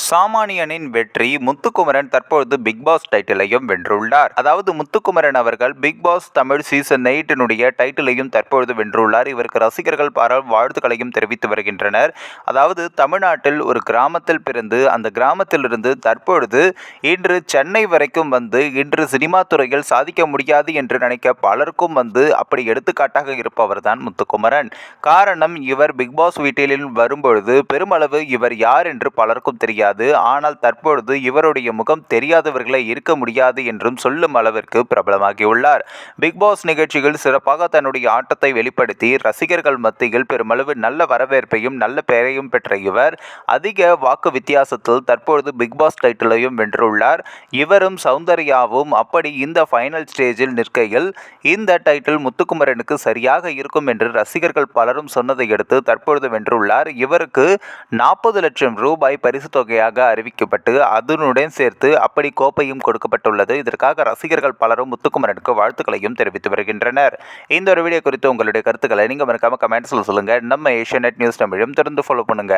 சாமானியனின் வெற்றி. முத்துக்குமரன் தற்பொழுது big pass டைட்டிலையும் வென்றுள்ளார். அதாவது முத்துக்குமரன் அவர்கள் பிக் பாஸ் தமிழ் சீசன் 8 டைட்டிலையும் தற்பொழுது வென்றுள்ளார். இவருக்கு ரசிகர்கள் பலர் வாழ்த்துக்களையும் தெரிவித்து வருகின்றனர். அதாவது தமிழ்நாட்டில் ஒரு கிராமத்தில் பிறந்து அந்த கிராமத்திலிருந்து தற்பொழுது இன்று சென்னை வரைக்கும் வந்து இன்று சினிமா துறையில் சாதிக்க முடியாது என்று நினைக்க பலருக்கும் அப்படி எடுத்துக்காட்டாக இருப்பவர் தான் முத்துக்குமரன். காரணம், இவர் பிக் பாஸ் வீட்டில் வரும்பொழுது பெருமளவு இவர் யார் என்று பலருக்கும் தெரியாது. ஆனால் தற்பொழுது இவருடைய முகம் தெரியாதவர்களே இருக்க முடியாது என்றும் சொல்லும் அளவிற்கு பிரபலமாகியுள்ளார். பிக் பாஸ் நிகழ்ச்சியில் சிறப்பாக தன்னுடைய ஆட்டத்தை வெளிப்படுத்தி ரசிகர்கள் மத்தியில் பெருமளவு நல்ல வரவேற்பையும் நல்ல பெயரையும் பெற்ற இவர் அதிக வாக்கு வித்தியாசத்தில் தற்பொழுது பிக் பாஸ் டைட்டிலையும் வென்றுள்ளார். இவரும் சௌந்தர்யாவும் அப்படி இந்த ஃபைனல் ஸ்டேஜில் நிற்கையில் இந்த டைட்டில் முத்துக்குமரனுக்கு சரியாக இருக்கும் என்று ரசிகர்கள் பலரும் சொன்னதை அடுத்து தற்பொழுது வென்றுள்ளார். இவருக்கு 40 லட்சம் ரூபாய் பரிசு தொகையாக அறிவிக்கப்பட்டு அதனுடன் சேர்த்து அப்படி கோப்பையும் கொடுக்கப்பட்டுள்ளது. இதற்காக ரசிகர்கள் பலரும் முத்துக்குமரனுக்கு வாழ்த்துக்களையும் தெரிவித்து வருகின்றனர். இந்த ஒரு வீடியோ குறித்து உங்களுடைய கருத்துக்களை நீங்க மறக்காம கமெண்ட்ஸ்ல சொல்லுங்க. நம்ம ஏஷியா நெட் நியூஸ் தமிழும் தொடர்ந்து ஃபாலோ பண்ணுங்க.